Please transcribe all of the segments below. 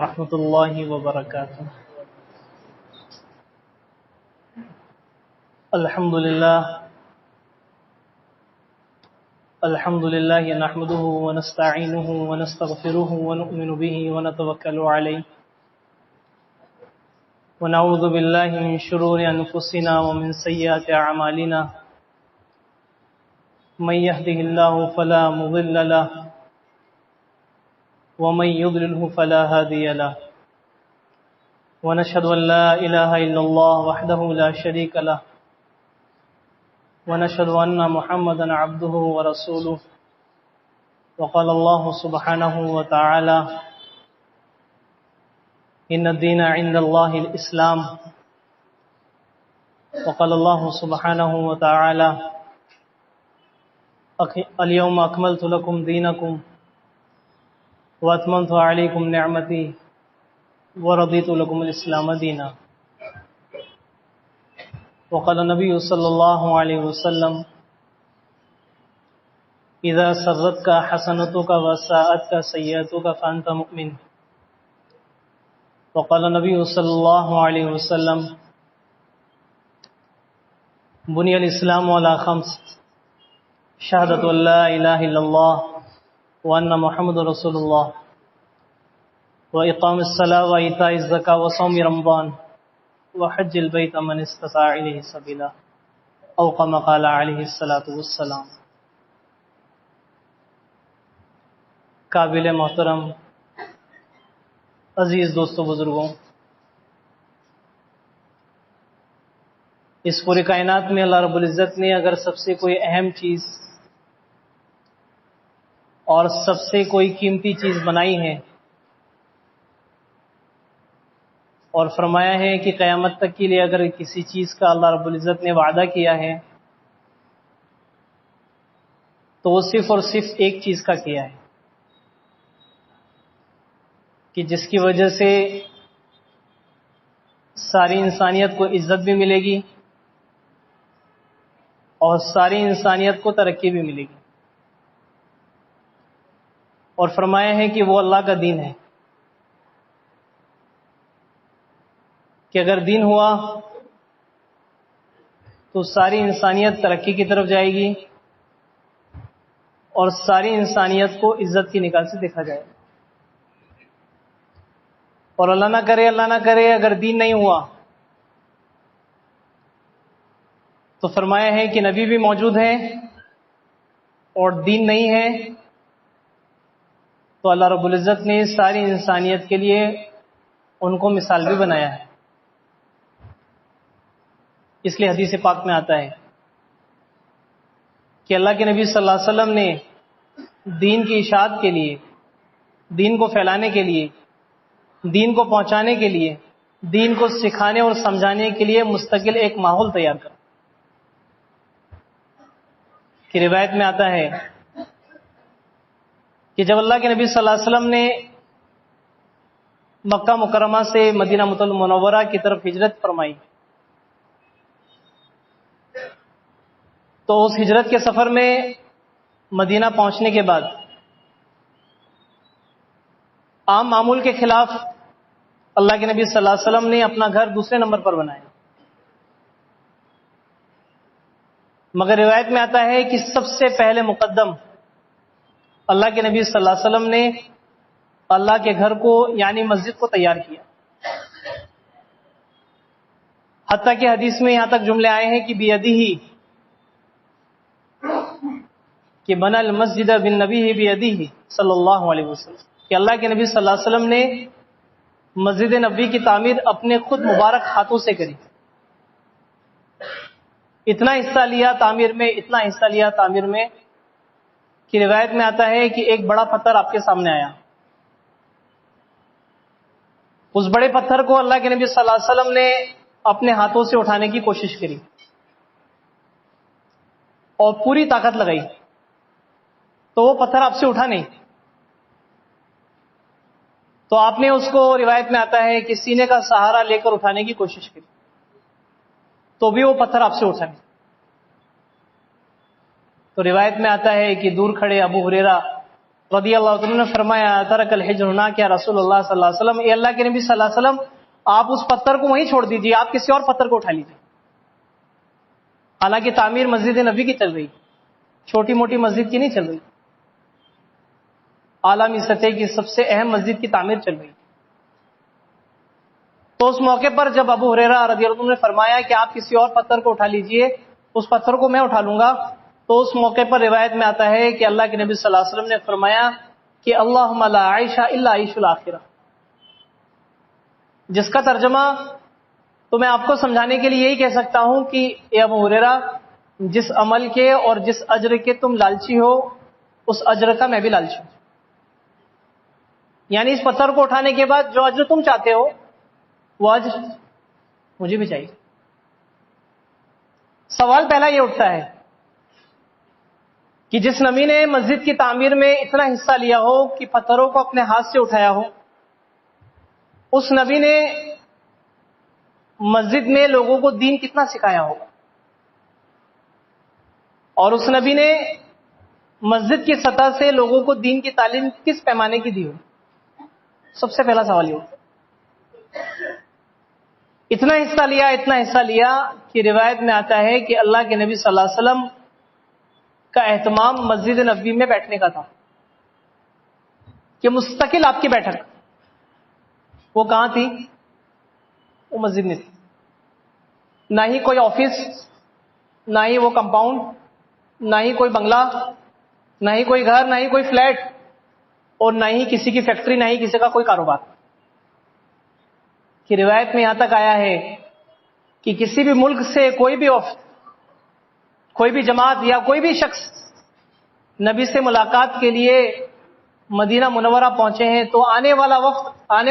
ورحمۃ اللہ وبرکاتہ۔ الحمد للہ نحمده ونستعینه ونستغفره ونؤمن به ونتوکل علیہ ونعوذ باللہ من شرور انفسنا ومن سیئات اعمالنا من يهده الله فلا مضل له ومن يضلله فلا هادي له ونشهد أن لا إله إلا الله وحده لا شريك له ونشهد أن محمدا عبده ورسوله وقال الله سبحانه وتعالى إن الدين عند الله الإسلام وقال الله سبحانه وتعالى اليوم أكملت لكم دينكم واتممت علیکم نعمتی ورضیت لکم الاسلام دینا وقال النبی صلی اللہ علیہ وسلم اذا سرتک حسنتک وساءتک سیئتک فانت مؤمن وقال النبی صلی اللہ علیہ وسلم بنی الاسلام علی خمس شہادۃ ان لا الہ الا اللہ وأن محمد رسول الله وإقام الصلاة وإيتاء الزكاة وصوم رمضان وحج البيت من استطاع إليه سبيلا أو كما قال عليه الصلاة والسلام۔ قابل محترم عزیز دوستو بزرگوں، اس پوری کائنات میں اللہ رب العزت نے اگر سب سے کوئی اہم چیز اور سب سے کوئی قیمتی چیز بنائی ہے اور فرمایا ہے کہ قیامت تک کے لیے اگر کسی چیز کا اللہ رب العزت نے وعدہ کیا ہے تو وہ صرف اور صرف ایک چیز کا کیا ہے کہ جس کی وجہ سے ساری انسانیت کو عزت بھی ملے گی اور ساری انسانیت کو ترقی بھی ملے گی، اور فرمایا ہے کہ وہ اللہ کا دین ہے کہ اگر دین ہوا تو ساری انسانیت ترقی کی طرف جائے گی اور ساری انسانیت کو عزت کی نگاہ سے دیکھا جائے گا، اور اللہ نہ کرے اگر دین نہیں ہوا تو فرمایا ہے کہ نبی بھی موجود ہے اور دین نہیں ہے تو اللہ رب العزت نے ساری انسانیت کے لیے ان کو مثال بھی بنایا ہے۔ اس لیے حدیث پاک میں آتا ہے کہ اللہ کے نبی صلی اللہ علیہ وسلم نے دین کی اشاعت کے لیے، دین کو پھیلانے کے لیے، دین کو پہنچانے کے لیے، دین کو سکھانے اور سمجھانے کے لیے مستقل ایک ماحول تیار کرا کہ روایت میں آتا ہے کہ جب اللہ کے نبی صلی اللہ علیہ وسلم نے مکہ مکرمہ سے مدینہ منورہ کی طرف ہجرت فرمائی تو اس ہجرت کے سفر میں مدینہ پہنچنے کے بعد عام معمول کے خلاف اللہ کے نبی صلی اللہ علیہ وسلم نے اپنا گھر دوسرے نمبر پر بنایا، مگر روایت میں آتا ہے کہ سب سے پہلے مقدم اللہ کے نبی صلی اللہ علیہ وسلم نے اللہ کے گھر کو یعنی مسجد کو تیار کیا، حتیٰ کہ حدیث میں یہاں تک جملے آئے ہیں کہ بیدہ کہ بنا المسجد بالنبی بیدہ صلی اللہ علیہ وسلم، کہ اللہ کے نبی صلی اللہ علیہ وسلم نے مسجد نبوی کی تعمیر اپنے خود مبارک ہاتھوں سے کری، اتنا حصہ لیا تعمیر میں کہ روایت میں آتا ہے کہ ایک بڑا پتھر آپ کے سامنے آیا، اس بڑے پتھر کو اللہ کے نبی صلی اللہ علیہ وسلم نے اپنے ہاتھوں سے اٹھانے کی کوشش کری اور پوری طاقت لگائی تو وہ پتھر آپ سے اٹھا نہیں، تو آپ نے اس کو روایت میں آتا ہے کہ سینے کا سہارا لے کر اٹھانے کی کوشش کی تو بھی وہ پتھر آپ سے اٹھا نہیں۔ تو روایت میں آتا ہے کہ دور کھڑے ابو ہریرہ رضی اللہ عنہ نے فرمایا ترک الحجر ہناک یا رسول اللہ صلی اللہ علیہ وسلم، اے اللہ کے نبی صلی اللہ علیہ وسلم آپ اس پتھر کو وہیں چھوڑ دیجیے، آپ کسی اور پتھر کو اٹھا لیجیے۔ حالانکہ تعمیر مسجد نبی کی چل رہی، چھوٹی موٹی مسجد کی نہیں چل رہی، عالمی سطح کی سب سے اہم مسجد کی تعمیر چل رہی۔ تو اس موقع پر جب ابو ہریرہ رضی اللہ عنہ نے فرمایا کہ آپ کسی اور پتھر کو اٹھا لیجئے، اس پتھر کو میں اٹھا لوں گا، تو اس موقع پر روایت میں آتا ہے کہ اللہ کے نبی صلی اللہ علیہ وسلم نے فرمایا کہ اللہم لا عیش الا عیش الاخرہ، جس کا ترجمہ تو میں آپ کو سمجھانے کے لیے یہی کہہ سکتا ہوں کہ اے ابو ہریرہ، جس عمل کے اور جس اجر کے تم لالچی ہو، اس اجر کا میں بھی لالچی ہوں۔ یعنی اس پتھر کو اٹھانے کے بعد جو اجر تم چاہتے ہو وہ اجر مجھے بھی چاہیے۔ سوال پہلا یہ اٹھتا ہے کہ جس نبی نے مسجد کی تعمیر میں اتنا حصہ لیا ہو کہ پتھروں کو اپنے ہاتھ سے اٹھایا ہو، اس نبی نے مسجد میں لوگوں کو دین کتنا سکھایا ہوگا، اور اس نبی نے مسجد کی سطح سے لوگوں کو دین کی تعلیم کس پیمانے کی دی ہو؟ سب سے پہلا سوال یہ ہوتا ہے۔ اتنا حصہ لیا کہ روایت میں آتا ہے کہ اللہ کے نبی صلی اللہ علیہ وسلم کا اہتمام مسجد نبوی میں بیٹھنے کا تھا، کہ مستقل آپ کی بیٹھک وہ کہاں تھی؟ وہ مسجد میں تھی۔ نہ ہی کوئی آفس، نہ ہی وہ کمپاؤنڈ، نہ ہی کوئی بنگلہ، نہ ہی کوئی گھر، نہ ہی کوئی فلیٹ، اور نہ ہی کسی کی فیکٹری، نہ ہی کسی کا کوئی کاروبار۔ کہ روایت میں یہاں تک آیا ہے کہ کسی بھی ملک سے کوئی بھی جماعت یا کوئی بھی شخص نبی سے ملاقات کے لیے مدینہ منورہ پہنچے ہیں تو آنے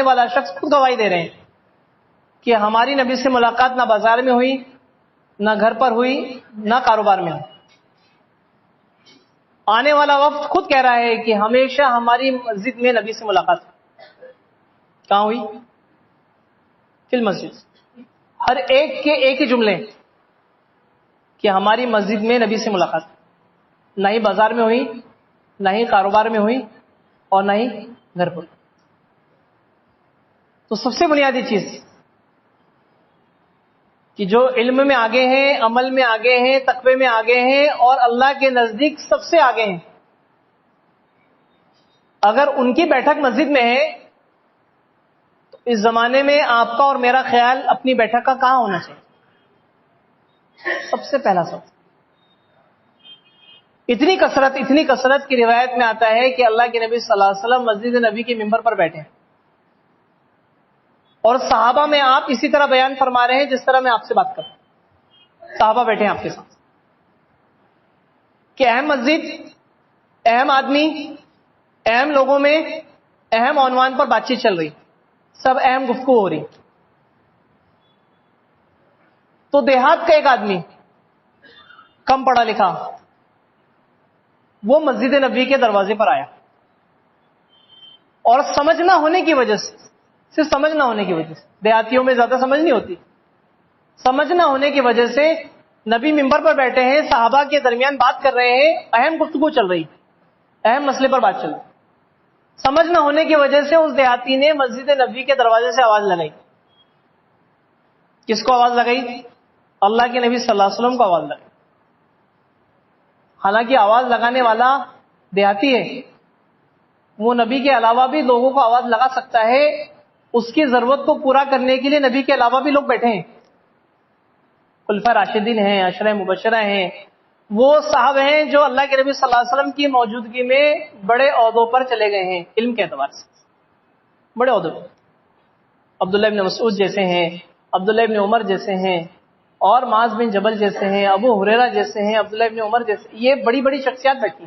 والا شخص خود گواہی دے رہے ہیں کہ ہماری نبی سے ملاقات نہ بازار میں ہوئی، نہ گھر پر ہوئی، نہ کاروبار میں ہوئی۔ آنے والا وقت خود کہہ رہا ہے کہ ہمیشہ ہماری مسجد میں نبی سے ملاقات کہاں ہوئی؟ فی المسجد۔ ہر ایک کے ایک ہی جملے کہ ہماری مسجد میں نبی سے ملاقات، نہ ہی بازار میں ہوئی، نہ ہی کاروبار میں ہوئی، اور نہ ہی گھر پر۔ تو سب سے بنیادی چیز کہ جو علم میں آگے ہیں، عمل میں آگے ہیں، تقوی میں آگے ہیں، اور اللہ کے نزدیک سب سے آگے ہیں، اگر ان کی بیٹھک مسجد میں ہے تو اس زمانے میں آپ کا اور میرا خیال اپنی بیٹھک کا کہاں ہونا چاہیے؟ سب سے پہلا سب اتنی کثرت کی روایت میں آتا ہے کہ اللہ کے نبی صلی اللہ علیہ وسلم مسجد نبی کے ممبر پر بیٹھے ہیں، اور صحابہ میں آپ اسی طرح بیان فرما رہے ہیں جس طرح میں آپ سے بات کر رہا ہوں۔ صحابہ بیٹھے ہیں آپ کے ساتھ کہ اہم مسجد، اہم آدمی، اہم لوگوں میں اہم عنوان پر بات چیت چل رہی، سب اہم گفتگو ہو رہی۔ تو دیہات کا ایک آدمی کم پڑھا لکھا وہ مسجد نبوی کے دروازے پر آیا، اور سمجھ نہ ہونے کی وجہ سے، صرف سمجھ نہ ہونے کی وجہ سے، دیہاتیوں میں زیادہ سمجھ نہیں ہوتی، سمجھ نہ ہونے کی وجہ سے نبی ممبر پر بیٹھے ہیں، صحابہ کے درمیان بات کر رہے ہیں، اہم گفتگو چل رہی، اہم مسئلے پر بات چل رہی، سمجھ نہ ہونے کی وجہ سے اس دیہاتی نے مسجد نبوی کے دروازے سے آواز لگائی۔ کس کو آواز لگائی؟ اللہ کے نبی صلی اللہ علیہ وسلم کو آواز لگائی۔ حالانکہ آواز لگانے والا دیہاتی ہے، وہ نبی کے علاوہ بھی لوگوں کو آواز لگا سکتا ہے، اس کی ضرورت کو پورا کرنے کے لیے نبی کے علاوہ بھی لوگ بیٹھے ہیں، خلفائے راشدین ہیں، عشرہ مبشرہ ہیں، وہ صاحب ہیں جو اللہ کے نبی صلی اللہ علیہ وسلم کی موجودگی میں بڑے عہدوں پر چلے گئے ہیں، علم کے اعتبار سے بڑے عہدوں پر، عبداللہ ابن مسعود جیسے ہیں، عبداللہ ابن عمر جیسے ہیں، اور معاذ بن جبل جیسے ہیں، ابو ہریرہ جیسے ہیں، عبداللہ ابن عمر جیسے، یہ بڑی بڑی شخصیات بیٹھی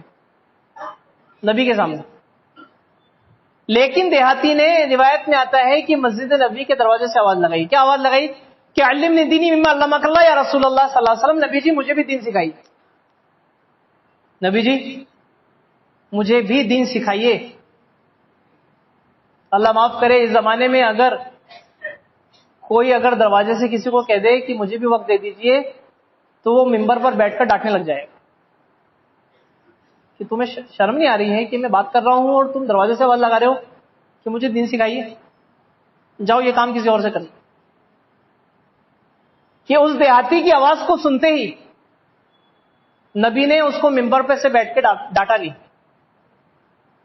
نبی کے سامنے۔ لیکن دیہاتی نے، روایت میں آتا ہے کہ مسجد نبوی کے دروازے سے آواز لگائی۔ کیا آواز لگائی؟ کہ علمنی دینی مما علمک اللہ یا رسول اللہ صلی اللہ علیہ وسلم، نبی جی مجھے بھی دین سکھائیے، نبی جی مجھے بھی دین سکھائیے۔ اللہ معاف کرے، اس زمانے میں کوئی دروازے سے کسی کو کہہ دے کہ مجھے بھی وقت دے دیجئے تو وہ ممبر پر بیٹھ کر ڈانٹنے لگ جائے گا، کہ تمہیں شرم نہیں آ رہی ہے کہ میں بات کر رہا ہوں اور تم دروازے سے آواز لگا رہے ہو کہ مجھے دین سکھائیے؟ جاؤ یہ کام کسی اور سے کر لو. کہ اس دیہاتی کی آواز کو سنتے ہی نبی نے اس کو ممبر پہ سے بیٹھ کے ڈانٹا نہیں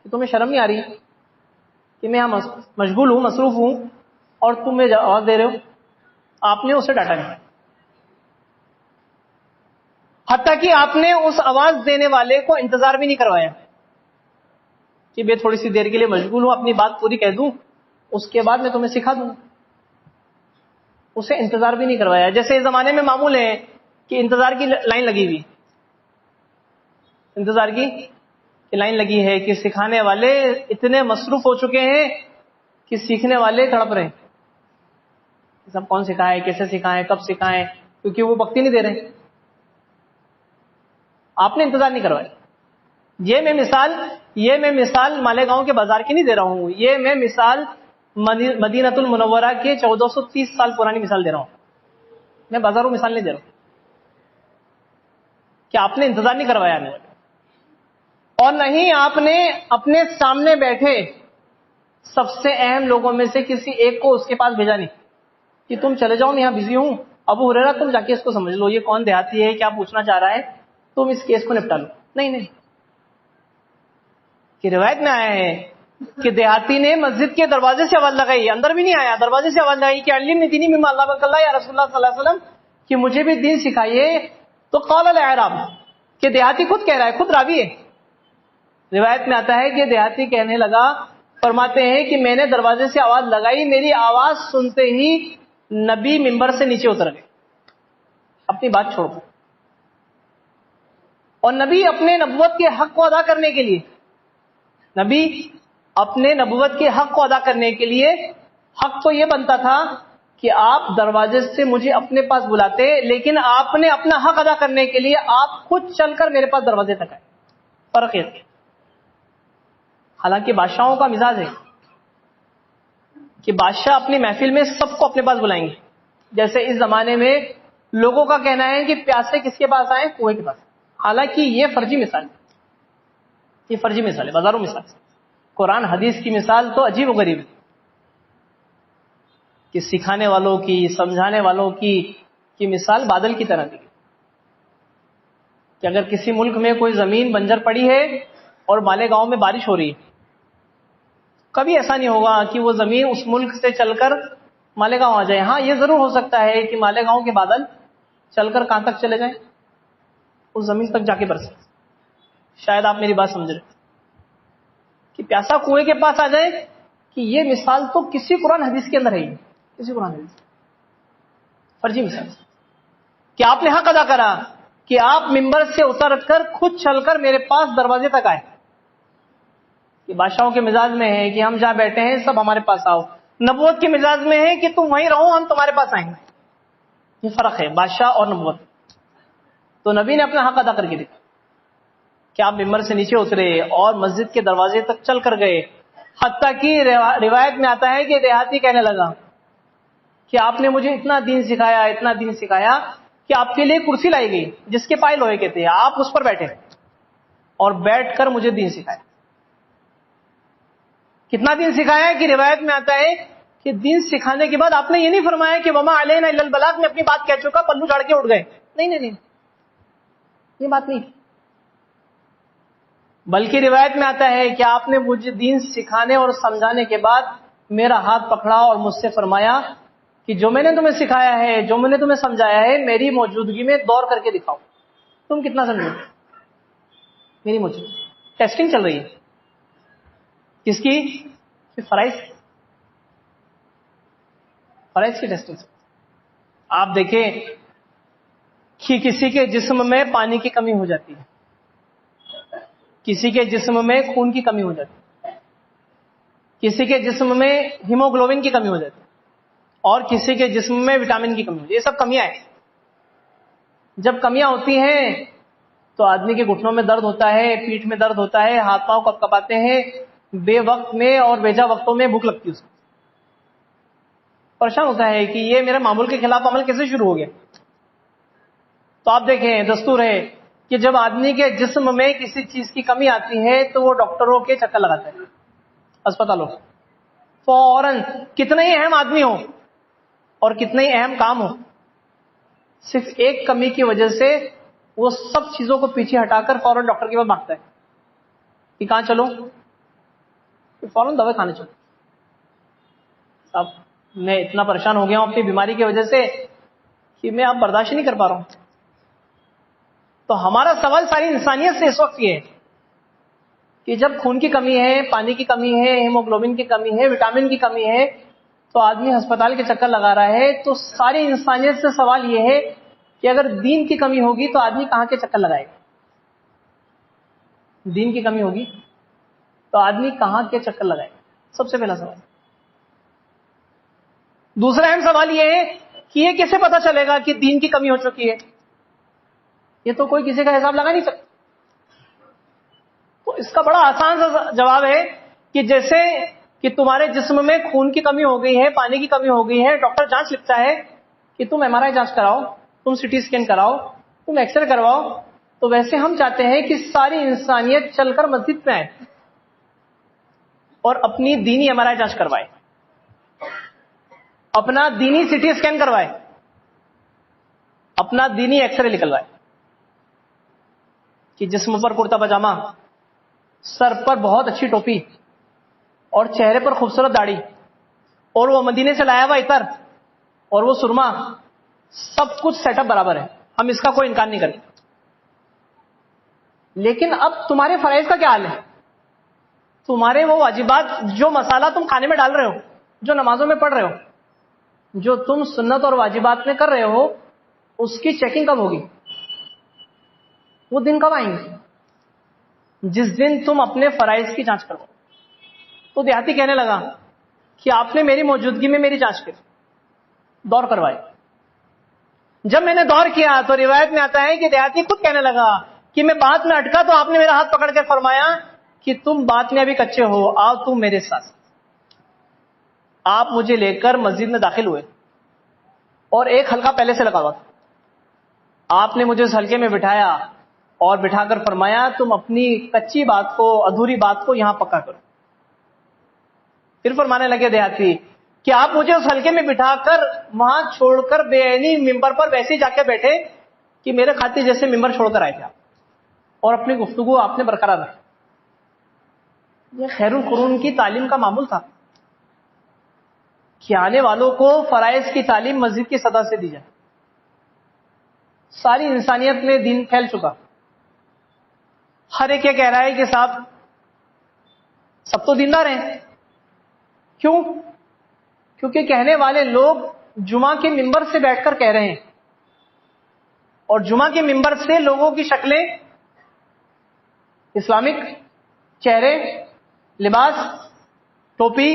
کہ تمہیں شرم نہیں آ رہی کہ میں یہاں مشغول ہوں، مصروف ہوں، اور تم مجھے آواز دے رہے ہو. آپ نے اسے ڈانٹا نہیں. حتیٰ کہ آپ نے اس آواز دینے والے کو انتظار بھی نہیں کروایا کہ میں تھوڑی سی دیر کے لیے مشغول ہوں، اپنی بات پوری کہہ دوں، اس کے بعد میں تمہیں سکھا دوں. اسے انتظار بھی نہیں کروایا. جیسے اس زمانے میں معمول ہے کہ انتظار کی لائن لگی ہوئی، انتظار کی لائن لگی ہے کہ سکھانے والے اتنے مصروف ہو چکے ہیں کہ سیکھنے والے تڑپ رہے ہیں. سب کون سکھائے، کیسے سکھائیں، کب سکھائیں، کیونکہ وہ وقت ہی نہیں دے رہے. آپ نے انتظار نہیں کروایا. یہ میں مثال مالیگاؤں کے بازار کی نہیں دے رہا ہوں، یہ میں مثال مدینۃ المنورہ کے 1430 سال پرانی مثال دے رہا ہوں. میں بازاروں مثال نہیں دے رہا ہوں کہ آپ نے انتظار نہیں کروایا نہیں. اور نہیں آپ نے اپنے سامنے بیٹھے سب سے اہم لوگوں میں سے کسی ایک کو اس کے پاس بھیجا نہیں کہ تم چلے جاؤ میں یہاں بزی ہوں، ابو ہریرہ تم جا کے اس کو سمجھ لو یہ کون دیہاتی ہے، کیا پوچھنا چاہ رہا ہے، تم اس کیس کو نپٹا لو. نہیں. کہ روایت میں آیا ہے کہ دیہاتی نے مسجد کے دروازے سے آواز لگائی، اندر بھی نہیں آیا، دروازے سے آواز لگائی کہ علمنی دینی مما علمک اللہ یا رسول اللہ صلی اللہ علیہ وسلم، کہ مجھے بھی دین سکھائیے. تو قال الاعراب، کہ دیہاتی خود کہہ رہا ہے، خود راوی ہے. روایت میں آتا ہے کہ دیہاتی کہنے لگا، فرماتے ہیں کہ میں نے دروازے سے آواز لگائی، میری آواز سنتے ہی نبی ممبر سے نیچے اتر گئے اپنی بات چھوڑ کر. اور نبی اپنے نبوت کے حق کو ادا کرنے کے لیے حق تو یہ بنتا تھا کہ آپ دروازے سے مجھے اپنے پاس بلاتے، لیکن آپ نے اپنا حق ادا کرنے کے لیے آپ خود چل کر میرے پاس دروازے تک آئے. فرق ہے. حالانکہ بادشاہوں کا مزاج ہے کہ بادشاہ اپنی محفل میں سب کو اپنے پاس بلائیں گے. جیسے اس زمانے میں لوگوں کا کہنا ہے کہ پیاسے کس کے پاس آئیں؟ کنویں کے پاس. حالانکہ یہ فرضی مثال ہے، بازاروں مثال. قرآن حدیث کی مثال تو عجیب و غریب ہے کہ سکھانے والوں کی، سمجھانے والوں کی مثال بادل کی طرح دی کہ اگر کسی ملک میں کوئی زمین بنجر پڑی ہے اور مالیگاؤں میں بارش ہو رہی ہے، کبھی ایسا نہیں ہوگا کہ وہ زمین اس ملک سے چل کر مالیگاؤں آ جائے. ہاں یہ ضرور ہو سکتا ہے کہ مالیگاؤں کے بادل چل کر کہاں تک چلے جائیں؟ اس زمین تک جا کے برسے. شاید آپ میری بات سمجھ رہے کہ پیاسا کنویں کے پاس آ جائے. کہ یہ مثال تو کسی قرآن حدیث کے اندر ہے ہی نہیں. کسی قرآن حدیث فرضی مثال کہ آپ نے حق ادا کرا کہ آپ ممبر سے اتر کر خود چل کر میرے پاس دروازے تک آئے. کہ بادشاہوں کے مزاج میں ہے کہ ہم جہاں بیٹھے ہیں سب ہمارے پاس آؤ. نبوت کے مزاج میں ہے کہ تم وہیں رہو، ہم تمہارے پاس آئیں گے. یہ فرق ہے بادشاہ اور نبوت. تو نبی نے اپنا حق ادا کر کے دکھا کہ آپ ممبر سے نیچے اترے اور مسجد کے دروازے تک چل کر گئے. حتیٰ کہ روایت میں آتا ہے کہ دیہاتی کہنے لگا کہ آپ نے مجھے اتنا دین سکھایا کہ آپ کے لیے کرسی لائی گئی جس کے پائے لوہے کے تھے، آپ اس پر بیٹھے اور بیٹھ کر مجھے دین سکھایا. کتنا دین سکھایا ہے کہ روایت میں آتا ہے کہ دین سکھانے کے بعد آپ نے یہ نہیں فرمایا کہ وما علینا الا البلاغ، میں اپنی بات کہہ چکا، پلو جھاڑ کے اٹھ گئے. نہیں، یہ بات نہیں. بلکہ روایت میں آتا ہے کہ آپ نے مجھے دین سکھانے اور سمجھانے کے بعد میرا ہاتھ پکڑا اور مجھ سے فرمایا کہ جو میں نے تمہیں سکھایا ہے، جو میں نے تمہیں سمجھایا ہے، میری موجودگی میں دور کر کے دکھاؤ. تم کتنا سمجھو؟ میری موجودگی ٹیسٹنگ چل رہی ہے. کس کی؟ فرائض کی ٹیسٹنگ. آپ دیکھیں کہ کسی کے جسم میں پانی کی کمی ہو جاتی ہے، کسی کے جسم میں خون کی کمی ہو جاتی ہے، کسی کے جسم میں ہیموگلوبن کی کمی ہو جاتی ہے، اور کسی کے جسم میں وٹامن کی کمی ہو جاتی ہے. یہ سب کمیاں ہیں. جب کمیاں ہوتی ہیں تو آدمی کے گھٹنوں میں درد ہوتا ہے، پیٹھ میں درد ہوتا ہے، ہاتھ پاؤں کپ کپاتے ہیں، بے وقت میں اور بیجا وقتوں میں بھوک لگتی ہے. اس کو پریشان ہوتا ہے کہ یہ میرے معمول کے خلاف عمل کیسے شروع ہو گیا. تو آپ دیکھیں دستور ہے کہ جب آدمی کے جسم میں کسی چیز کی کمی آتی ہے تو وہ ڈاکٹروں کے چکر لگاتا ہے اسپتالوں سے فوراً، کتنا ہی اہم آدمی ہو اور کتنا ہی اہم کام ہو، صرف ایک کمی کی وجہ سے وہ سب چیزوں کو پیچھے ہٹا کر فوراً ڈاکٹر کے پاس بھاگتا ہے کہ کہاں چلو، فوراً دوا کھانے چلو. اب میں اتنا پریشان ہو گیا ہوں اپنی بیماری کی وجہ سے کہ میں اب برداشت نہیں کر پا رہا ہوں. تو ہمارا سوال ساری انسانیت سے اس وقت یہ ہے کہ جب خون کی کمی ہے، پانی کی کمی ہے، ہیموگلوبن کی کمی ہے، وٹامن کی کمی ہے، تو آدمی ہسپتال کے چکر لگا رہا ہے. تو ساری انسانیت سے سوال یہ ہے کہ اگر دین کی کمی ہوگی تو آدمی کہاں کے چکر لگائے گا؟ دین کی کمی ہوگی تو آدمی کہاں کے چکر لگائے گا؟ سب سے پہلا سوال. دوسرا اہم سوال یہ ہے کہ یہ کیسے پتا چلے گا کہ دین کی کمی ہو چکی ہے؟ یہ تو کوئی کسی کا حساب لگا نہیں سکتا. تو اس کا بڑا آسان سا جواب ہے کہ جیسے کہ تمہارے جسم میں خون کی کمی ہو گئی ہے، پانی کی کمی ہو گئی ہے، ڈاکٹر جانچ لکھتا ہے کہ تم ایم آر آئی جانچ کراؤ، تم سی ٹی اسکین کراؤ، تم ایکس رے کرواؤ، تو ویسے ہم چاہتے ہیں کہ ساری انسانیت چل کر مسجد میں آئے اور اپنی دینی ایم آر آئی جانچ کروائے، اپنا دینی سی ٹی اسکین کروائے، اپنا دینی ایکس رے نکلوائے کہ جسم پر کرتا پاجامہ، سر پر بہت اچھی ٹوپی اور چہرے پر خوبصورت داڑھی اور وہ مدینے سے لایا ہوا عطر اور وہ سرما، سب کچھ سیٹ اپ برابر ہے، ہم اس کا کوئی انکار نہیں کرتے. لیکن اب تمہارے فرائض کا کیا حال ہے؟ تمہارے وہ واجبات، جو مسالہ تم کھانے میں ڈال رہے ہو، جو نمازوں میں پڑھ رہے ہو، جو تم سنت اور واجبات میں کر رہے ہو، اس کی چیکنگ کب ہوگی؟ وہ دن کب آئیں گے؟ جس دن تم اپنے فرائض کی جانچ کرو. تو دیہاتی کہنے لگا کہ آپ نے میری موجودگی میں میری جانچ کی، دور کروائی. جب میں نے دور کیا تو روایت میں آتا ہے کہ دیہاتی خود کہنے لگا کہ میں بات میں اٹکا تو آپ نے میرا ہاتھ پکڑ کے فرمایا کہ تم بات میں ابھی کچے ہو، آؤ تم میرے ساتھ. آپ مجھے لے کر مسجد میں داخل ہوئے اور ایک حلقہ پہلے سے لگا ہوا تھا. آپ نے مجھے اس حلقے میں بٹھایا اور بٹھا کر فرمایا تم اپنی کچی بات کو، ادھوری بات کو یہاں پکا کرو. پھر فرمانے لگے دیہاتی کہ آپ مجھے اس حلقے میں بٹھا کر وہاں چھوڑ کر بے عینی ممبر پر ویسے ہی جا کے بیٹھے کہ میرے خاطر جیسے ممبر چھوڑ کر آئے تھے آپ، اور اپنی گفتگو آپ نے برقرار رکھی. یہ خیر القرون کی تعلیم کا معمول تھا کہ آنے والوں کو فرائض کی تعلیم مسجد کی صدا سے دی جائے. ساری انسانیت میں دین پھیل چکا. ہر ایک یہ کہہ رہا ہے کہ صاحب سب تو دیندار ہیں. کیوں؟ کیونکہ کہنے والے لوگ جمعہ کے ممبر سے بیٹھ کر کہہ رہے ہیں، اور جمعہ کے ممبر سے لوگوں کی شکلیں، اسلامک چہرے، لباس، ٹوپی،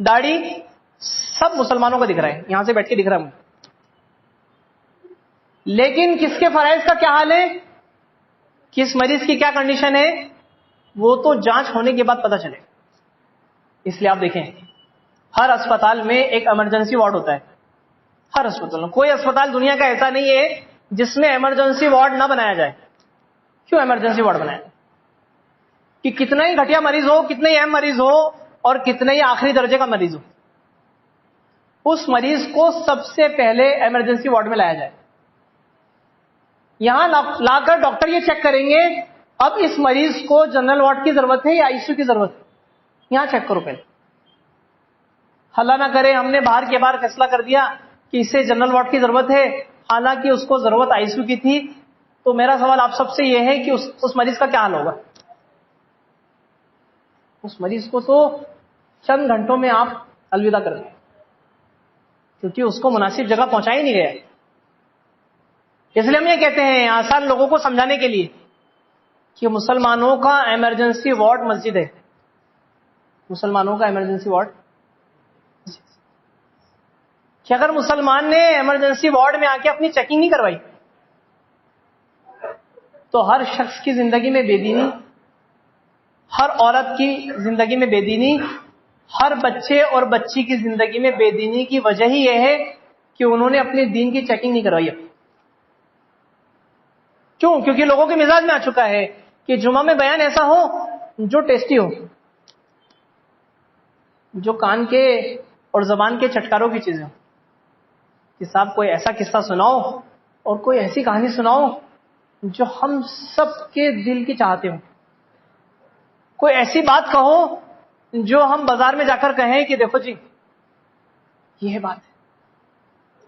داڑھی، سب مسلمانوں کا دکھ رہا ہے، یہاں سے بیٹھ کے دکھ رہا ہے مجھے. لیکن کس کے فرائض کا کیا حال ہے، کس مریض کی کیا کنڈیشن ہے، وہ تو جانچ ہونے کے بعد پتہ چلے. اس لیے آپ دیکھیں ہر اسپتال میں ایک ایمرجنسی وارڈ ہوتا ہے. ہر اسپتال میں، کوئی اسپتال دنیا کا ایسا نہیں ہے جس میں ایمرجنسی وارڈ نہ بنایا جائے. کیوں ایمرجنسی وارڈ بنایا؟ کہ کتنا ہی گھٹیا مریض ہو، کتنا ہی اہم مریض ہو اور کتنا ہی آخری درجے کا مریض ہو، اس مریض کو سب سے پہلے ایمرجنسی وارڈ میں لایا جائے. یہاں لا کر ڈاکٹر یہ چیک کریں گے اب اس مریض کو جنرل وارڈ کی ضرورت ہے یا آئی سی یو کی ضرورت ہے، یہاں چیک کرو پہلے. اللہ نہ کرے ہم نے باہر کے باہر فیصلہ کر دیا کہ اسے جنرل وارڈ کی ضرورت ہے، حالانکہ اس کو ضرورت آئی سی یو کی تھی. تو میرا سوال آپ سب سے یہ ہے کہ اس مریض کا کیا حال ہوگا؟ اس مریض کو تو چند گھنٹوں میں آپ الوداع کر دیں، کیونکہ اس کو مناسب جگہ پہنچا ہی نہیں گیا. اس لیے ہم یہ کہتے ہیں آسان لوگوں کو سمجھانے کے لیے کہ مسلمانوں کا ایمرجنسی وارڈ مسجد ہے. مسلمانوں کا ایمرجنسی وارڈ، کہ اگر مسلمان نے ایمرجنسی وارڈ میں آ کے اپنی چیکنگ نہیں کروائی تو ہر شخص کی زندگی میں بے دینی، ہر عورت کی زندگی میں بے دینی، ہر بچے اور بچی کی زندگی میں بے دینی کی وجہ ہی یہ ہے کہ انہوں نے اپنے دین کی چیکنگ نہیں کروائی. کیوں؟ کیونکہ لوگوں کے مزاج میں آ چکا ہے کہ جمعہ میں بیان ایسا ہو جو ٹیسٹی ہو، جو کان کے اور زبان کے چٹکاروں کی چیزیں ہو، کہ صاحب کوئی ایسا قصہ سناؤ اور کوئی ایسی کہانی سناؤ جو ہم سب کے دل کی چاہتے ہو، کوئی ایسی بات کہو جو ہم بازار میں جا کر کہیں کہ دیکھو جی یہ بات ہے،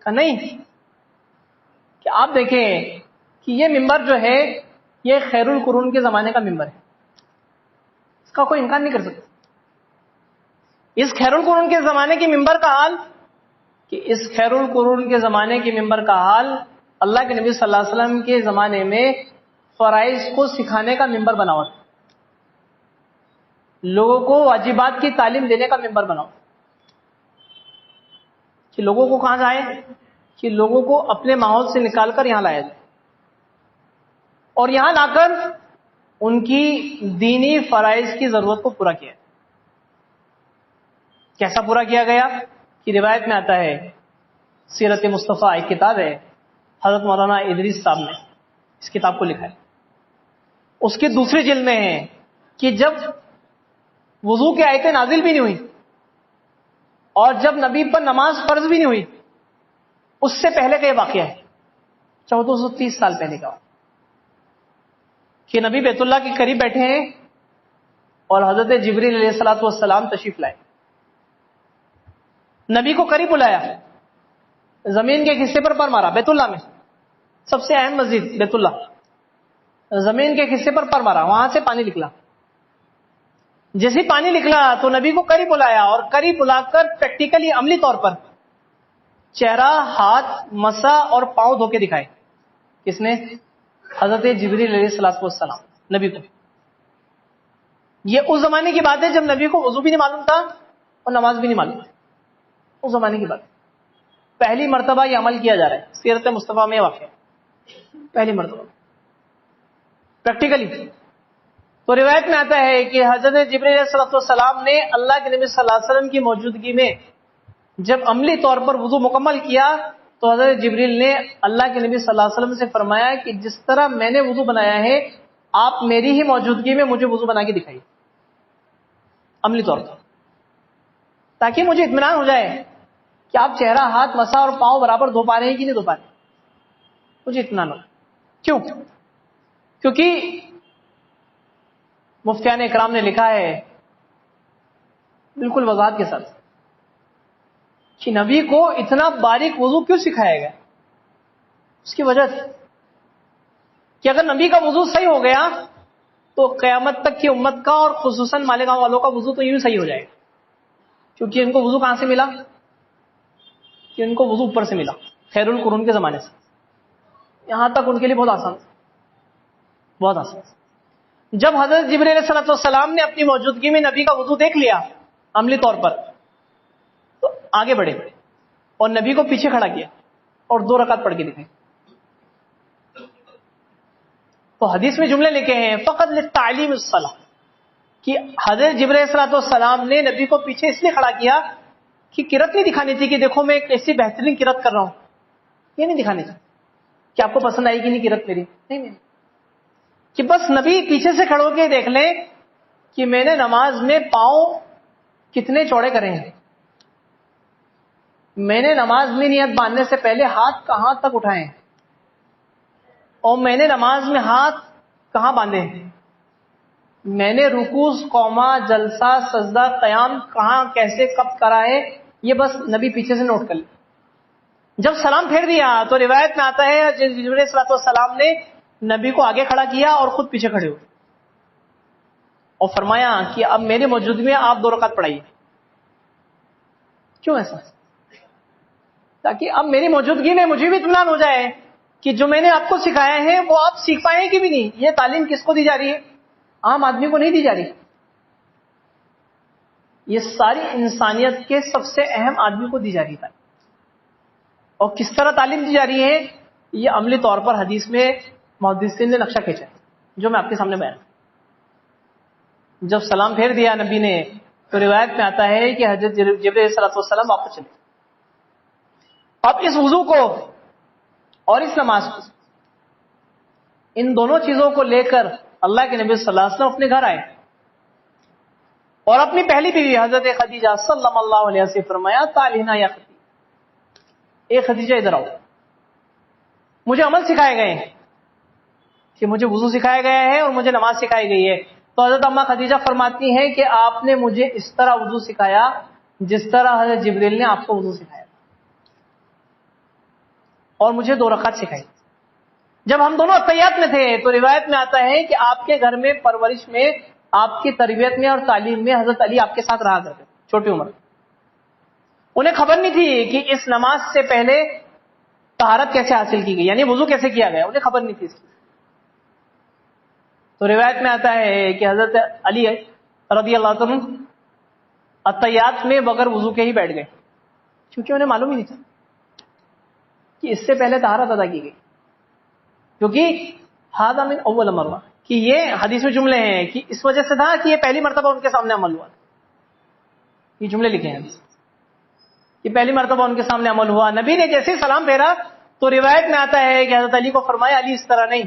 کہ نہیں کہ آپ دیکھیں کہ یہ ممبر جو ہے یہ خیر القرون کے زمانے کا ممبر ہے، اس کا کوئی انکار نہیں کر سکتا۔ اس خیر القرون کے زمانے کی ممبر کا حال، کہ اس خیر القرون کے زمانے کی ممبر کا حال اللہ کے نبی صلی اللہ علیہ وسلم کے زمانے میں فرائض کو سکھانے کا ممبر بنا ہوا، لوگوں کو واجبات کی تعلیم دینے کا ممبر بنا ہوا، کہ لوگوں کو کہاں جائے، کہ لوگوں کو اپنے ماحول سے نکال کر یہاں لایا جائے اور یہاں لا کر ان کی دینی فرائض کی ضرورت کو پورا کیا۔ کیسا پورا کیا گیا؟ کہ روایت میں آتا ہے، سیرت مصطفیٰ ایک کتاب ہے، حضرت مولانا ادریس صاحب نے اس کتاب کو لکھا ہے، اس کی دوسری جلد میں ہے کہ جب وضو کی آیتیں نازل بھی نہیں ہوئی اور جب نبی پر نماز فرض بھی نہیں ہوئی، اس سے پہلے کا یہ واقعہ ہے، 1430 سال پہلے کا، کہ نبی بیت اللہ کے قریب بیٹھے ہیں اور حضرت جبریل علیہ الصلوۃ والسلام تشریف لائے، نبی کو قریب بلایا، زمین کے ایک حصے پر مارا، بیت اللہ میں سب سے اہم مسجد بیت اللہ، زمین کے ایک حصے پر مارا، وہاں سے پانی نکلا، جیسے پانی نکلا تو نبی کو قریب بلایا اور قریب بلا کر پریکٹیکلی عملی طور پر چہرہ، ہاتھ مسا اور پاؤں دھو کے دکھائے۔ کس نے؟ حضرت جبریل علیہ الصلوۃ والسلام نبی کو۔ یہ اس زمانے کی بات ہے جب نبی کو وضو بھی نہیں معلوم تھا اور نماز بھی نہیں معلوم تھی، اس زمانے کی بات، پہلی مرتبہ یہ عمل کیا جا رہا ہے، سیرت مصطفیٰ میں واقع پہلی مرتبہ پریکٹیکلی۔ تو روایت میں آتا ہے کہ حضرت جبریل علیہ السلام نے اللہ کے نبی صلی اللہ علیہ وسلم کی موجودگی میں جب عملی طور پر وضو مکمل کیا تو حضرت جبریل نے اللہ کے نبی صلی اللہ علیہ وسلم سے فرمایا کہ جس طرح میں نے وضو بنایا ہے آپ میری ہی موجودگی میں مجھے وضو بنا کے دکھائیے عملی طور پر، تاکہ مجھے اطمینان ہو جائے کہ آپ چہرہ، ہاتھ مسا اور پاؤں برابر دھو پا رہے ہیں کہ نہیں دھو پا رہے، مجھے اطمینان ہو۔ کیوں؟ کیونکہ مفتیان اکرام نے لکھا ہے بالکل وضاحت کے ساتھ کہ نبی کو اتنا باریک وضو کیوں سکھایا گیا؟ اس کی وجہ تھی کہ اگر نبی کا وضو صحیح ہو گیا تو قیامت تک کی امت کا اور خصوصاً مالیگاؤں والوں کا وضو تو یوں صحیح ہو جائے گا، کیونکہ ان کو وضو کہاں سے ملا؟ کہ ان کو وضو اوپر سے ملا، خیر القرون کے زمانے سے، یہاں تک ان کے لیے بہت آسان، بہت آسان۔ جب حضرت جبریل علیہ السلام نے اپنی موجودگی میں نبی کا وضو دیکھ لیا عملی طور پر تو آگے بڑھے اور نبی کو پیچھے کھڑا کیا اور 2 رکعت پڑھ کے دکھائے۔ تو حدیث میں جملے لکھے ہیں فقط للتعلیم الصلاۃ، کہ حضرت جبریل علیہ السلام نے نبی کو پیچھے اس لیے کھڑا کیا کہ کرت نہیں دکھانی تھی کہ دیکھو میں ایک ایسی بہترین کرت کر رہا ہوں، یہ نہیں دکھانی تھی کہ آپ کو پسند آئی کہ نہیں کرت میری، نہیں، کہ بس نبی پیچھے سے کھڑے ہو کے دیکھ لیں کہ میں نے نماز میں پاؤں کتنے چوڑے کرے ہیں، میں نے نماز میں نیت باندھنے سے پہلے ہاتھ کہاں تک اٹھائے ہیں اور میں نے نماز میں ہاتھ کہاں باندھے ہیں، میں نے رکوع، قوما، جلسہ، سجدہ، قیام کہاں کیسے کب کرا ہے، یہ بس نبی پیچھے سے نوٹ کر لیں۔ جب سلام پھیر دیا تو روایت میں آتا ہے جبریل علیہ السلام نے نبی کو آگے کھڑا کیا اور خود پیچھے کھڑے ہوئے اور فرمایا کہ اب میرے موجودگی میں آپ 2 رکعت پڑھائیے۔ کیوں ایسا؟ تاکہ اب میری موجودگی میں مجھے بھی اطمینان ہو جائے کہ جو میں نے آپ کو سکھایا ہے وہ آپ سیکھ پائیں کہ بھی نہیں۔ یہ تعلیم کس کو دی جا رہی ہے؟ عام آدمی کو نہیں دی جا رہی، یہ ساری انسانیت کے سب سے اہم آدمی کو دی جا رہی ہے۔ اور کس طرح تعلیم دی جا رہی ہے یہ عملی طور پر حدیث میں محدثین نے نقشہ کھینچا جو میں آپ کے سامنے بیان۔ جب سلام پھیر دیا نبی نے تو روایت میں آتا ہے کہ حضرت جبریل علیہ السلام واپس چلے۔ اب اس وضو کو اور اس نماز کو ان دونوں چیزوں کو لے کر اللہ کے نبی صلی اللہ علیہ وسلم اپنے گھر آئے اور اپنی پہلی بیوی حضرت خدیجہ صلی اللہ علیہ وسلم سے فرمایا تعلینا یا خدیجہ، اے خدیجہ ادھر آؤ، مجھے عمل سکھائے گئے ہیں کہ مجھے وضو سکھایا گیا ہے اور مجھے نماز سکھائی گئی ہے۔ تو حضرت اماں خدیجہ فرماتی ہیں کہ آپ نے مجھے اس طرح وضو سکھایا جس طرح حضرت جبریل نے آپ کو وضو سکھایا، اور مجھے 2 رکعت سکھائی۔ جب ہم دونوں اتحیات میں تھے تو روایت میں آتا ہے کہ آپ کے گھر میں پرورش میں، آپ کی تربیت میں اور تعلیم میں حضرت علی آپ کے ساتھ رہا کرتے، چھوٹی عمر میں۔ انہیں خبر نہیں تھی کہ اس نماز سے پہلے طہارت کیسے حاصل کی گئی، یعنی وضو کیسے کیا گیا، انہیں خبر نہیں تھی اس کی۔ تو روایت میں آتا ہے کہ حضرت علی رضی اللہ عنہ اتحیات میں بغیر وضو کے ہی بیٹھ گئے، کیونکہ انہیں معلوم ہی نہیں تھا کہ اس سے پہلے طہارت ادا کی گئی، کیونکہ ھذا من اول مرہ، کہ یہ حدیث میں جملے ہیں کہ اس وجہ سے تھا کہ یہ پہلی مرتبہ ان کے سامنے عمل ہوا، یہ جملے لکھے ہیں کہ پہلی مرتبہ ان کے سامنے عمل ہوا۔ نبی نے جیسے سلام پھیرا تو روایت میں آتا ہے کہ حضرت علی کو فرمایا علی اس طرح نہیں،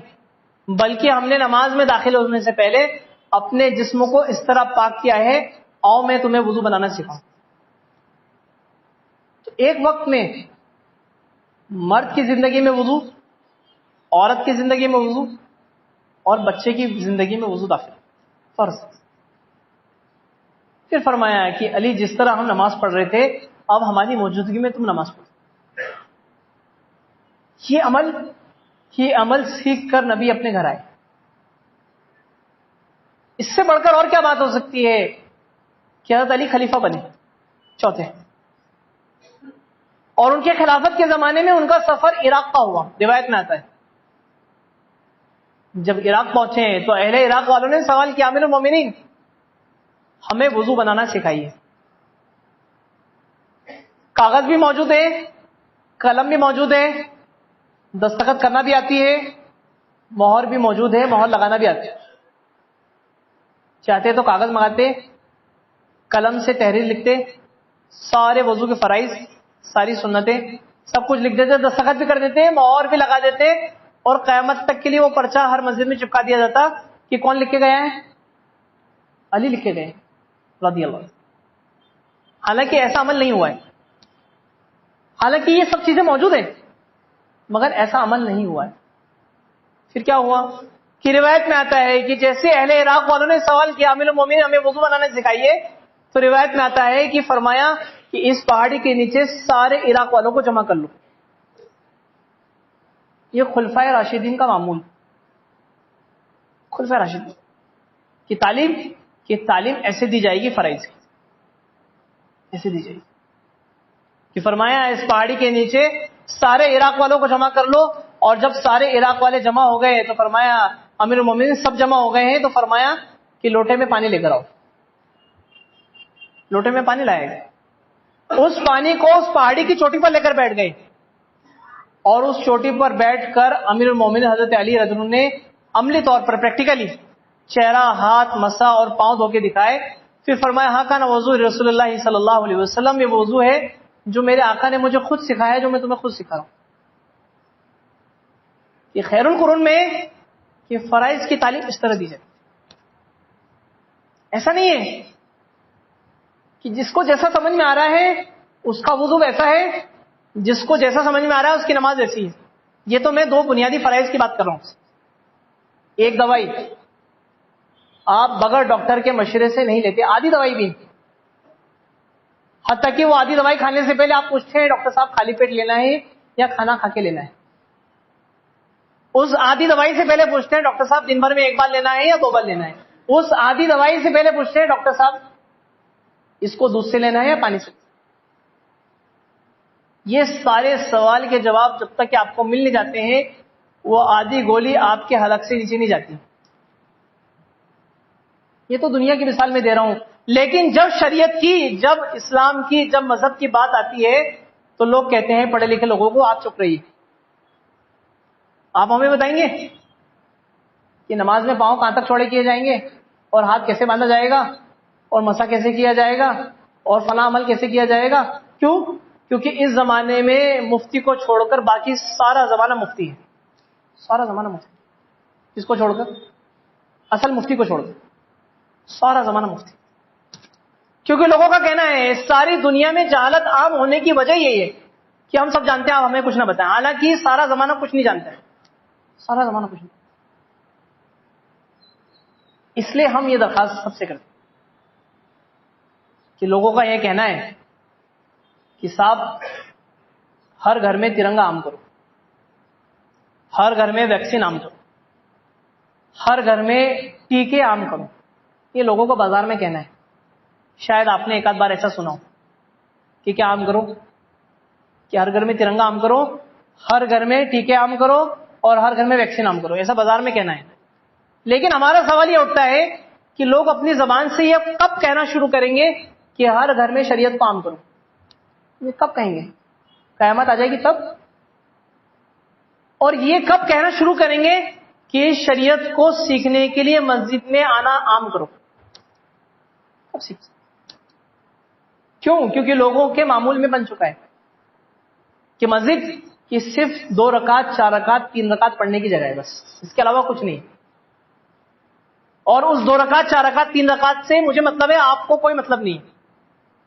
بلکہ ہم نے نماز میں داخل ہونے سے پہلے اپنے جسم کو اس طرح پاک کیا ہے، آؤ میں تمہیں وضو بنانا سکھاؤں۔ تو ایک وقت میں مرد کی زندگی میں وضو، عورت کی زندگی میں وضو اور بچے کی زندگی میں وضو داخل فرض۔ پھر فرمایا کہ علی جس طرح ہم نماز پڑھ رہے تھے اب ہماری موجودگی میں تم نماز پڑھو۔ یہ عمل سیکھ کر نبی اپنے گھر آئے۔ اس سے بڑھ کر اور کیا بات ہو سکتی ہے کہ حضرت علی خلیفہ بنے چوتھے، اور ان کے خلافت کے زمانے میں ان کا سفر عراق کا ہوا۔ روایت میں آتا ہے جب عراق پہنچے تو اہل عراق والوں نے سوال کیا امیر المومنین ہمیں وضو بنانا سکھائیے۔ کاغذ بھی موجود ہے، قلم بھی موجود ہے، دستخط کرنا بھی آتی ہے، مہر بھی موجود ہے، مہر لگانا بھی آتی ہے۔ چاہتے تو کاغذ منگاتے، قلم سے تحریر لکھتے، سارے وضو کے فرائض، ساری سنتیں سب کچھ لکھ دیتے، دستخط بھی کر دیتے، مہر بھی لگا دیتے، اور قیامت تک کے لیے وہ پرچہ ہر مسجد میں چپکا دیا جاتا کہ کون لکھ کے گیا ہے، علی لکھ کے گئے رضی اللہ عنہ۔ حالانکہ ایسا عمل نہیں ہوا ہے، حالانکہ یہ سب چیزیں موجود ہیں، مگر ایسا عمل نہیں ہوا ہے۔ پھر کیا ہوا کہ روایت میں آتا ہے کہ جیسے اہل عراق والوں نے سوال کیا امیر المومنین ہمیں وضو بنانا سکھائیے، تو روایت میں آتا ہے کہ فرمایا کہ اس پہاڑی کے نیچے سارے عراق والوں کو جمع کر لو۔ یہ خلفائے راشدین کا معمول، خلفائے راشدین کی تعلیم ایسے دی جائے گی، فرائض کی ایسے دی جائے گی کہ فرمایا اس پہاڑی کے نیچے سارے عراق والوں کو جمع کر لو، اور جب سارے عراق والے جمع ہو گئے تو فرمایا امیر المومنین سب جمع ہو گئے ہیں تو فرمایا کہ لوٹے میں پانی لے کر آؤ۔ لوٹے میں پانی لائے گئے، اس پانی کو اس پہاڑی کی چوٹی پر لے کر بیٹھ گئے، اور اس چوٹی پر بیٹھ کر امیر المومنین حضرت علی رضی اللہ عنہ نے عملی طور پر پریکٹیکلی چہرہ، ہاتھ، مسا اور پاؤں دھو کے دکھائے۔ پھر فرمایا ہاں کان وضو رسول اللہ صلی اللہ علیہ وسلم، یہ وضو ہے جو میرے آقا نے مجھے خود سکھایا، جو میں تمہیں خود سکھا رہا ہوں۔ یہ خیر القرون میں کہ فرائض کی تعلیم اس طرح دی جائے، ایسا نہیں ہے کہ جس کو جیسا سمجھ میں آ رہا ہے اس کا وضو ویسا ہے، جس کو جیسا سمجھ میں آ رہا ہے اس کی نماز ایسی ہے۔ یہ تو میں 2 بنیادی فرائض کی بات کر رہا ہوں۔ ایک دوائی آپ بغیر ڈاکٹر کے مشورے سے نہیں لیتے، آدھی دوائی بھی، حتیٰ کہ وہ آدھی دوائی کھانے سے پہلے آپ پوچھتے ہیں ڈاکٹر صاحب خالی پیٹ لینا ہے یا کھانا کھا کے لینا ہے۔ اس آدھی دوائی سے پہلے پوچھتے ہیں ڈاکٹر صاحب دن بھر میں 1 بار لینا ہے یا 2 بار لینا ہے۔ اس آدھی دوائی سے پہلے پوچھتے ہیں ڈاکٹر صاحب اس کو دودھ سے لینا ہے یا پانی سے۔ یہ سارے سوال کے جواب جب تک کہ آپ کو مل نہیں جاتے ہیں وہ آدھی گولی آپ کے حلق سے نیچے نہیں جاتی۔ یہ تو دنیا کی مثال میں دے رہا ہوں، لیکن جب شریعت کی، جب اسلام کی، جب مذہب کی بات آتی ہے تو لوگ کہتے ہیں پڑھے لکھے لوگوں کو آپ چپ رہیے۔ آپ ہمیں بتائیں گے کہ نماز میں پاؤں کہاں تک چوڑے کیے جائیں گے، اور ہاتھ کیسے باندھا جائے گا، اور مسا کیسے کیا جائے گا، اور فلاں عمل کیسے کیا جائے گا؟ کیوں؟ کیونکہ اس زمانے میں مفتی کو چھوڑ کر باقی سارا زمانہ مفتی ہے، سارا زمانہ مفتی۔ کس کو چھوڑ کر؟ اصل مفتی کو چھوڑ کر. سارا زمانہ مفتی. کیونکہ لوگوں کا کہنا ہے ساری دنیا میں جہالت عام ہونے کی وجہ یہی ہے کہ ہم سب جانتے ہیں، آپ ہمیں کچھ نہ بتائیں. حالانکہ سارا زمانہ کچھ نہیں جانتا ہے، سارا زمانہ کچھ نہیں. اس لیے ہم یہ درخواست سب سے کرتے ہیں کہ لوگوں کا یہ کہنا ہے کہ صاحب ہر گھر میں ترنگا عام کرو، ہر گھر میں ویکسین عام کرو، ہر گھر میں ٹیکے عام کرو. یہ لوگوں کو بازار میں کہنا ہے. شاید آپ نے ایک آدھ بار ایسا سنا ہو کہ کیا عام کرو، کہ ہر گھر میں ترنگا عام کرو، ہر گھر میں ٹیکے عام کرو اور ہر گھر میں ویکسین عام کرو. ایسا بازار میں کہنا ہے. لیکن ہمارا سوال یہ اٹھتا ہے کہ لوگ اپنی زبان سے یہ کب کہنا شروع کریں گے کہ ہر گھر میں شریعت کو عام کرو؟ یہ کب کہیں گے؟ قیامت آ جائے گی تب؟ اور یہ کب کہنا شروع کریں گے کہ شریعت کو سیکھنے کے لیے مسجد میں آنا عام کرو؟ کب سیکھ؟ کیوں؟ کیونکہ لوگوں کے معمول میں بن چکا ہے کہ مسجد کی صرف 2 رکعت 4 رکعت 3 رکعت پڑھنے کی جگہ ہے، بس اس کے علاوہ کچھ نہیں. اور اس 2 رکعت 4 رکعت 3 رکعت سے مجھے مطلب ہے، آپ کو کوئی مطلب نہیں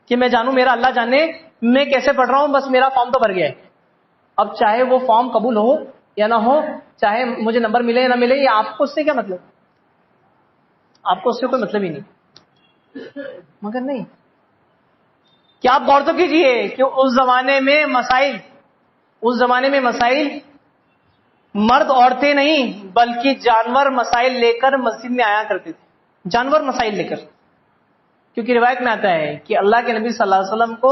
کہ میں جانوں، میرا اللہ جانے میں کیسے پڑھ رہا ہوں، بس میرا فارم تو بھر گیا ہے. اب چاہے وہ فارم قبول ہو یا نہ ہو، چاہے مجھے نمبر ملے یا نہ ملے، یہ آپ کو اس سے کیا مطلب؟ آپ کو اس سے کوئی مطلب ہی نہیں. مگر نہیں، کیا آپ غور تو کیجئے کہ اس زمانے میں مسائل مرد عورتیں نہیں بلکہ جانور مسائل لے کر مسجد میں آیا کرتے تھے. جانور مسائل لے کر. کیونکہ روایت میں آتا ہے کہ اللہ کے نبی صلی اللہ علیہ وسلم کو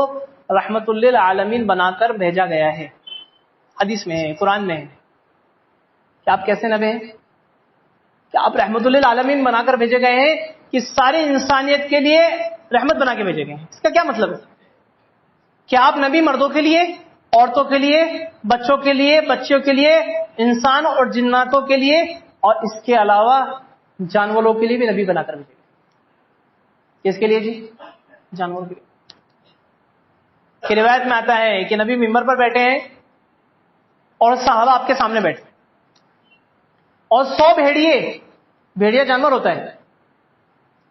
رحمت للعالمین بنا کر بھیجا گیا ہے. حدیث میں ہے، قرآن میں ہے کہ آپ کیسے نبی ہیں کہ آپ رحمت للعالمین بنا کر بھیجے گئے ہیں، کہ ساری انسانیت کے لیے رحمت بنا کے بھیجے گئے ہیں. اس کا کیا مطلب ہے؟ کہ آپ نبی مردوں کے لیے، عورتوں کے لیے، بچوں کے لیے، بچیوں کے لیے، انسان اور جناتوں کے لیے، اور اس کے علاوہ جانوروں کے لیے بھی نبی بنا کر بھیجے گئے. کس کے لیے جی؟ جانوروں کے لیے. کہ روایت میں آتا ہے کہ نبی ممبر پر بیٹھے ہیں اور صحابہ آپ کے سامنے بیٹھے، اور 100 بھیڑیا جانور ہوتا ہے،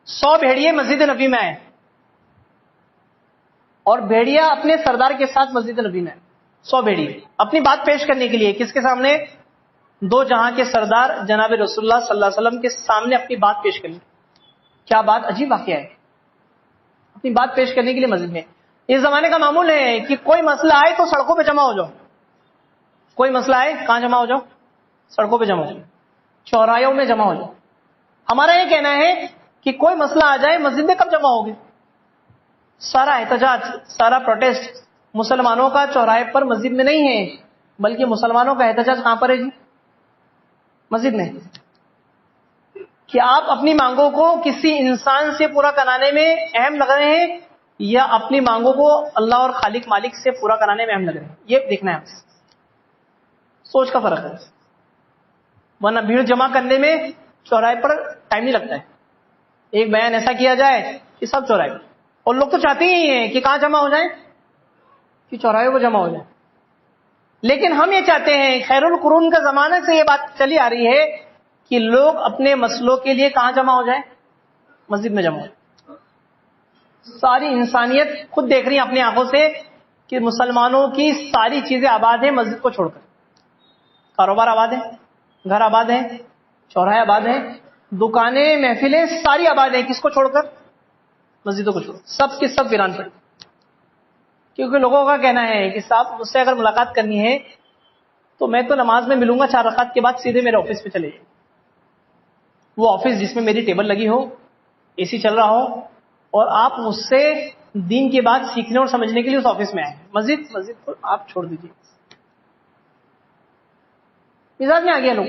100 بھیڑیے مسجد نبی میں آئے، اور بھیڑیا اپنے سردار کے ساتھ مسجد نبی میں آئے. 100 بھیڑیے اپنی بات پیش کرنے کے لیے کس کے سامنے؟ 2 جہاں کے سردار جناب رسول اللہ صلی اللہ علیہ وسلم کے سامنے اپنی بات پیش کرنے. کیا بات عجیب واقعہ ہے، اپنی بات پیش کرنے کے لیے مسجد میں. اس زمانے کا معمول ہے کہ کوئی مسئلہ آئے تو سڑکوں پہ جمع ہو جاؤ. کوئی مسئلہ آئے کہاں جمع ہو جاؤ؟ سڑکوں پہ جمع ہو جاؤ، چوراہوں میں جمع ہو جاؤ. ہمارا یہ کہنا ہے کہ کوئی مسئلہ آ جائے مسجد میں کب جمع ہوگی؟ سارا احتجاج، سارا پروٹیسٹ مسلمانوں کا چوراہے پر مسجد میں نہیں ہے، بلکہ مسلمانوں کا احتجاج کہاں پر ہے جی؟ مسجد میں. کہ آپ اپنی مانگوں کو کسی انسان سے پورا کرانے میں اہم لگ رہے ہیں یا اپنی مانگوں کو اللہ اور خالق مالک سے پورا کرانے میں اہم لگ رہے ہیں؟ یہ دیکھنا ہے. سوچ کا فرق ہے. ورنہ بھیڑ جمع کرنے میں چوراہے پر ٹائم نہیں لگتا ہے. ایک بیان ایسا کیا جائے کہ سب چوراہے پر، اور لوگ تو چاہتے ہی ہیں کہ کہاں جمع ہو جائیں؟ کہ چوراہے کو جمع ہو جائیں. لیکن ہم یہ چاہتے ہیں، خیر القرون کا زمانہ سے یہ بات چلی آ رہی ہے کہ لوگ اپنے مسئلوں کے لیے کہاں جمع ہو جائیں؟ مسجد میں جمع ہو جائیں. ساری انسانیت خود دیکھ رہی ہے اپنی آنکھوں سے کہ مسلمانوں کی ساری چیزیں آباد ہیں مسجد کو چھوڑ کر. کاروبار آباد ہے، گھر آباد ہیں، چوراہے آباد ہیں، دکانیں محفلیں ساری آباد ہیں. کس کو چھوڑ کر؟ مسجدوں کو چھوڑ. سب کے سب ویران پڑے. کیونکہ لوگوں کا کہنا ہے کہ صاحب مجھ سے اگر ملاقات کرنی ہے تو میں تو نماز میں ملوں گا 4 رکعت کے بعد سیدھے میرے آفس پہ چلے جائیں. وہ آفس جس میں میری ٹیبل لگی ہو، اے سی چل رہا ہو، اور آپ مجھ سے دین کی بات سیکھنے اور سمجھنے کے لیے اس آفس میں آئے. مسجد کو آپ چھوڑ دیجیے. مزاج میں آ گیا، لوگ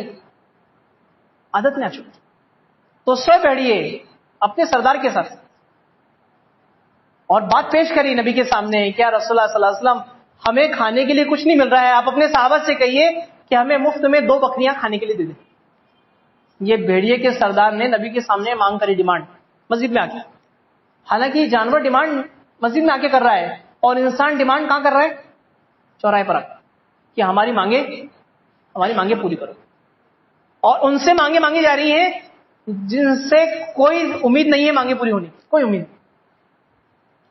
عادت میں آ چکے. تو 100 بیٹھیے اپنے سردار کے ساتھ اور بات پیش کری نبی کے سامنے، کیا رسول اللہ صلی اللہ علیہ وسلم ہمیں کھانے کے لیے کچھ نہیں مل رہا ہے، آپ اپنے صحابہ سے کہیے کہ ہمیں مفت میں 2 بکریاں کھانے کے لیے دے دیں. یہ بھیڑیے کے سردار نے نبی کے سامنے مانگ کری، ڈیمانڈ مسجد میں آ کے. حالانکہ جانور ڈیمانڈ مسجد میں آ کے کر رہا ہے، اور انسان ڈیمانڈ کہاں کر رہا ہے؟ چوراہے پر آ کے، کہ ہماری مانگیں پوری کرو. اور ان سے مانگیں مانگی جا رہی ہیں جن سے کوئی امید نہیں ہے مانگیں پوری ہونے کی، کوئی امید نہیں،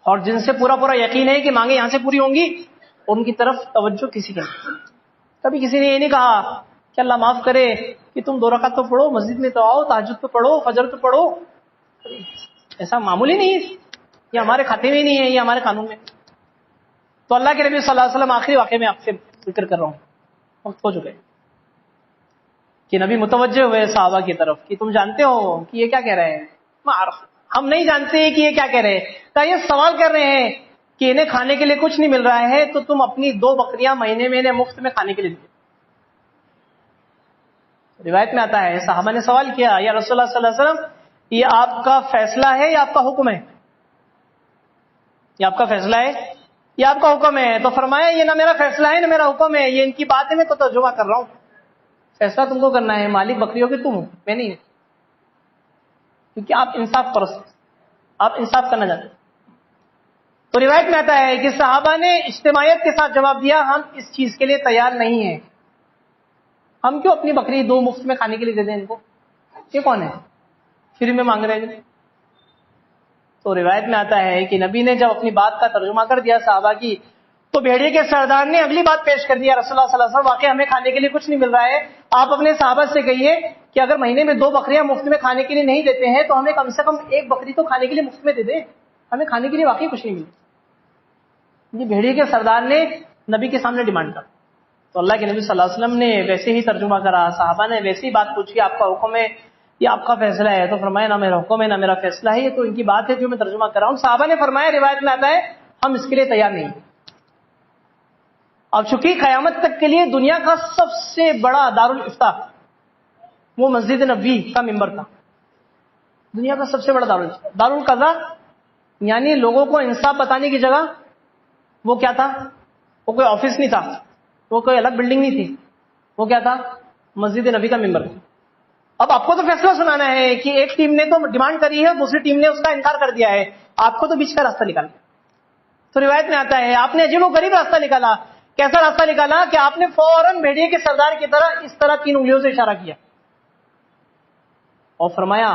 اور جن سے پورا پورا یقین ہے کہ مانگیں یہاں سے پوری ہوں گی، ان کی طرف توجہ کسی کی نہیں۔ کبھی کسی نے یہ نہیں کہا کہ اللہ معاف کرے کہ تم 2 رکعت تو پڑھو، مسجد میں تو آؤ، تہجد تو پڑھو، فجر تو پڑھو، ایسا معمولی نہیں ہے، یہ ہمارے کھاتے میں نہیں ہے، یہ ہمارے قانون میں۔ تو اللہ کے نبی صلی اللہ علیہ وسلم، آخری واقعے میں آپ سے ذکر کر رہا ہوں، وقت ہو چکے، کہ نبی متوجہ ہوئے صحابہ کی طرف کہ تم جانتے ہو کہ یہ کیا کہہ رہے ہیں؟ ہم نہیں جانتے کہ یہ کیا کہہ رہے ہیں، کہ یہ سوال کر رہے ہیں کہ انہیں کھانے کے لیے کچھ نہیں مل رہا ہے تو تم اپنی 2 بکریاں مہینے میں انہیں مفت میں کھانے کے لیے دو۔ روایت میں آتا ہے صحابہ نے سوال کیا، یا رسول اللہ صلی اللہ علیہ وسلم یہ آپ کا فیصلہ ہے یا آپ کا حکم ہے؟ یہ آپ کا فیصلہ ہے یا آپ کا حکم ہے؟ تو فرمایا یہ نہ میرا فیصلہ ہے نہ میرا حکم ہے، یہ ان کی بات ہے، میں تو ترجمہ کر رہا ہوں، فیصلہ تم کو کرنا ہے، مالک بکریوں کے تم ہو، میں نہیں ہوں، کیونکہ آپ انصاف پرست، آپ انصاف کرنا چاہتے ہیں۔ تو روایت میں آتا ہے کہ صحابہ نے اجتماعیت کے ساتھ جواب دیا، ہم اس چیز کے لیے تیار نہیں ہیں، ہم کیوں اپنی بکری 2 مفت میں کھانے کے لیے دے دیں ان کو، یہ کون ہے فری میں مانگ رہے ہیں؟ تو روایت میں آتا ہے کہ نبی نے جب اپنی بات کا ترجمہ کر دیا صحابہ کی، تو بھیڑیے کے سردار نے اگلی بات پیش کر دیا، رسول اللہ صلی اللہ علیہ وسلم واقعی ہمیں کھانے کے لیے کچھ نہیں مل رہا ہے، آپ اپنے صحابہ سے کہیے کہ اگر مہینے میں 2 بکریاں مفت میں کھانے کے لیے نہیں دیتے ہیں تو ہمیں کم سے کم 1 بکری تو کھانے کے لیے مفت میں دے دیں، ہمیں کھانے کے لیے واقعی کچھ نہیں ملتا۔ یہ بھیڑیے کے سردار نے نبی کے سامنے ڈیمانڈ کر، تو اللہ کے نبی صلی اللہ علیہ وسلم نے ویسے ہی ترجمہ کرا، صحابہ نے ویسی ہی بات پوچھی، آپ کا حکم ہے یہ آپ کا فیصلہ ہے؟ تو فرمایا نہ میرا حکم ہے نہ میرا فیصلہ ہے، یہ تو ان کی بات ہے جو میں ترجمہ کر رہا ہوں۔ صحابہ نے فرمایا، روایت میں آتا ہے ہم اس کے لیے تیار نہیں ہیں۔ اب چونکہ قیامت تک کے لیے دنیا کا سب سے بڑا دارالافتاء وہ مسجد نبوی کا ممبر تھا، دنیا کا سب سے بڑا دارالقضاء، یعنی لوگوں کو انصاف بتانے کی جگہ وہ کیا تھا؟ وہ کوئی آفس نہیں تھا، وہ کوئی الگ بلڈنگ نہیں تھی، وہ کیا تھا؟ مسجد نبی کا ممبر تھا۔ اب آپ کو تو فیصلہ سنانا ہے کہ ایک ٹیم نے تو ڈیمانڈ کری ہے، دوسری ٹیم نے اس کا انکار کر دیا ہے، آپ کو تو بیچ کا راستہ نکالنا۔ تو روایت میں آتا ہے آپ نے عجیب و غریب راستہ نکالا۔ کیسا راستہ نکالا کہ آپ نے فوراً بھیڑیے کے سردار کی طرح اس طرح 3 انگلیوں سے اشارہ کیا اور فرمایا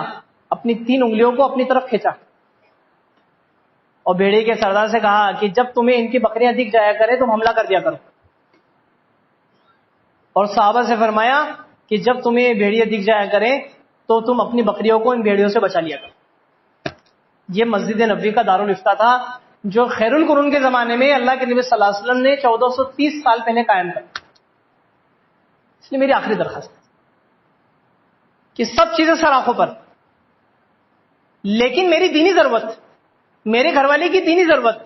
اپنی 3 انگلیوں کو اپنی طرف کھینچا، اور بھیڑیے کے سردار سے کہا کہ جب تمہیں ان کی بکریاں دکھ جایا کرے تم حملہ کر دیا کرو، اور صحابہ سے فرمایا کہ جب تمہیں بھیڑیے دکھ جایا کرے تو تم اپنی بکریوں کو ان بھیڑیوں سے بچا لیا کرو۔ یہ مسجد نبوی کا دارالافتاء تھا جو خیر القرون کے زمانے میں اللہ کے نبی صلی اللہ علیہ وسلم نے 1430 سال پہلے قائم کیا۔ اس لیے میری آخری درخواست کہ سب چیزیں سر آنکھوں پر، لیکن میری دینی ضرورت، میرے گھر والے کی دینی ضرورت،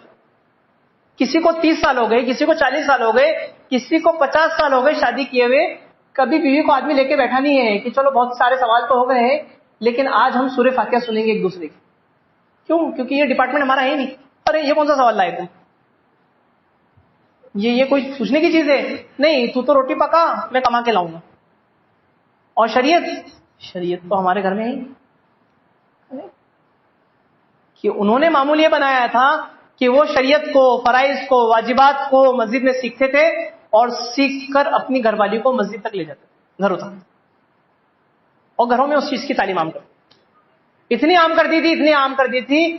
کسی کو 30 سال ہو گئے، کسی کو 40 سال ہو گئے، کسی کو 50 سال ہو گئے شادی کیے ہوئے، کبھی بیوی کو آدمی لے کے بیٹھا نہیں ہے کہ چلو بہت سارے سوال تو ہو گئے ہیں لیکن آج ہم سورہ فاتحہ سنیں گے ایک دوسرے کی۔ کیوں؟ کیونکہ یہ ڈپارٹمنٹ ہمارا ہے نہیں۔ ارے یہ کون سا سوال لائے تم؟ یہ کوئی پوچھنے کی چیز ہے؟ نہیں، تو روٹی پکا میں کما کے لاؤں گا۔ اور شریعت تو ہمارے گھر میں ہی کہ انہوں نے معمول یہ بنایا تھا کہ وہ شریعت کو، فرائض کو، واجبات کو مسجد میں سیکھتے تھے اور سیکھ کر اپنی گھر والی کو مسجد تک لے جاتے، گھروں تک، اور گھروں میں اس چیز کی تعلیم عام کر اتنی عام کر دی تھی